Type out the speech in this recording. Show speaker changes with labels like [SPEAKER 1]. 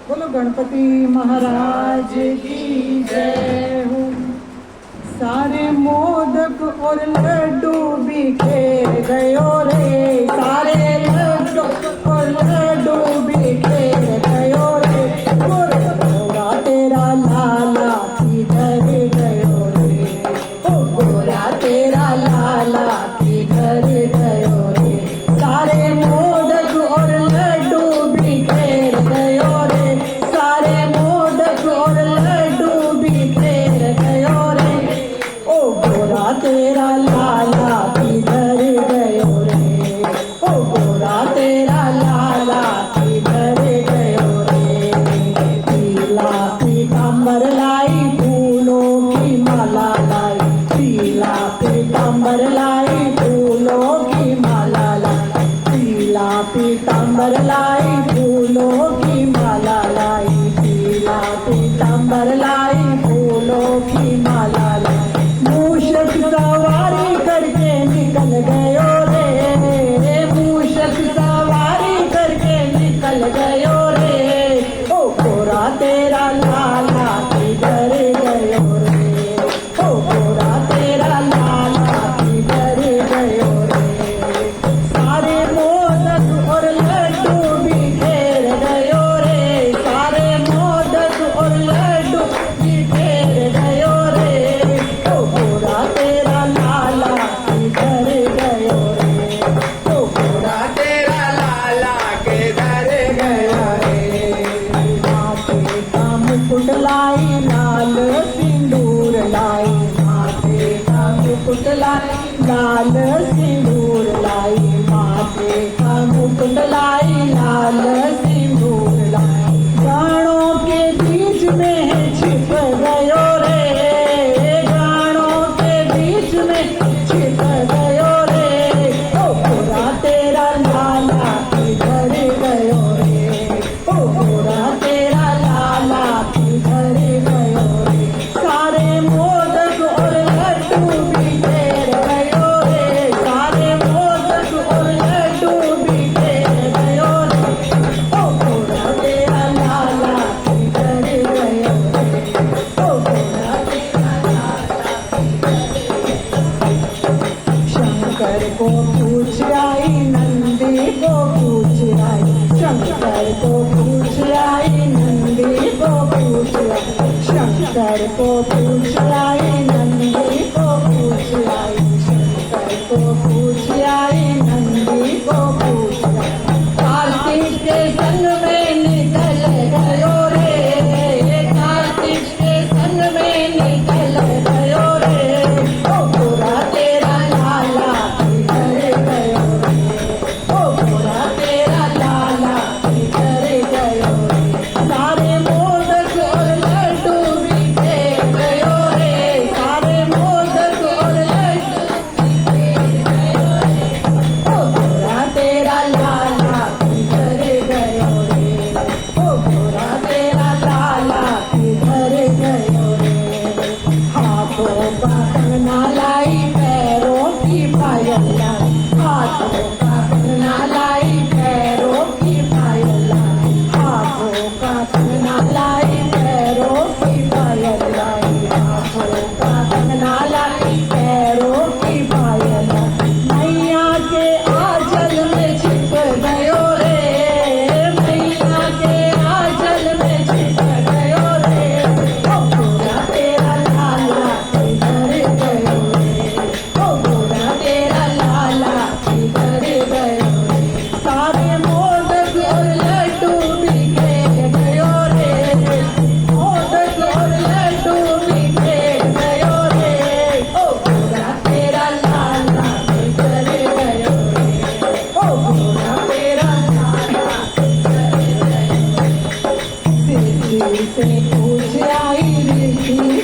[SPEAKER 1] बोलो गणपति महाराज की जय हो। सारे मोदक और लड्डू बिखेर गयो रे, सारे लड्डू और लड्डू बिखेर गयो रे। गोरा तेरा लाला किधर गयो रे, ओ गोरा तेरा लाला किधर गयो रे। सारे मोदक और लड्डू बिखेर गयो रे, सारे मोदक और लड्डू बिखेर गयो रे। ओ गोरा तेरा लाला किधर गयो रे, ओ गोरा तेरा लाला किधर गयो रे। पीला पीताम्बर लाई फूलों की माला लाई, पीला पीताम्बर लाई फूलों की माला लाई, पीला पीताम्बर लाई फूलों की माला लाई, पीला पीताम्बर लाई फूलों की माला लाई। मूषक सवारी करके निकल गयो रे, मूषक सवारी करके निकल गयो रे। ओ गोरा तेरा लाला किधर गयो रे, ओ गोरा तेरा लाला किधर गयो रे। सारे मोदक और लड्डू बिखेर गयो रे, सारे मोदक और लड्डू बिखेर गयो रे। ओ गोरा तेरा लाला किधर गयो रे, ओ गोरा
[SPEAKER 2] तेरा लाला के घर
[SPEAKER 1] गयो रे। माथे का मुकुट लाई लाल सिंदूर लाई, माथे का मुकुट लाई लाल सिंदूर लाई, माथे का मुकुट लाई लाल सिंदूर लाई। गानों के बीच में छिप गयो रे, गानों के बीच में छिप गयो रे। ओ गोरा तेरा लाला किधर गयो रे, ओ गोरा तेरा लाला किधर गयो रे। सारे मोदक और लड्डू बिखेर गयो रे, सारे मोदक और लड्डू बिखेर गयो रे। ओ गोरा तेरा लाला किधर गयो रे, ओ गोरा तेरा लाला शंकर को पूछ आई नंदी को पूछ आई, शंकर को पूछ आई नंदी को पूछ आई, शंकर को पूछ आई नंदी को पूछ आई, शंकर को पूछ आई नंदी को पूछ आई। कार्तिक के संग में निकल गयो रे, कार्तिक के संग में निकल गयो रे। ओ गोरा तेरा लाला किधर गयो रे, ओ गोरा तेरा लाला किधर गयो रे। सारे मोदक और लड्डू बिखेर गयो रे, सारे मोदक और लड्डू बिखेर गयो रे। ओ गोरा तेरा लाला किधर गयो रे, ओ गोरा तेरा लाला किधर गयो रे। हाथों का कंगना लाई पैरों की पायल लाई, हाथों का कंगना लाई पैरों की पायल लाई, हाथों का कंगना लाई पैरों की पायल लाई, हाथों का कंगना लाई पैरों की पायल लाई। मैया के आंचल में छिप गयो रे, मैया के आंचल में छिप गयो रे। ओ गोरा तेरा लाला किधर गयो रे, ओ गोरा तेरा लाला किधर गयो रे। सारे मोदक और लड्डू बिखेर गयो रे, मोदक और लड्डू बिखेर गयो रे। ओ गोरा तेरा लाला किधर गयो रे, ओ गोरा तेरा लाला किधर गयो रे। सिद्धि से पूछ आई रिद्धि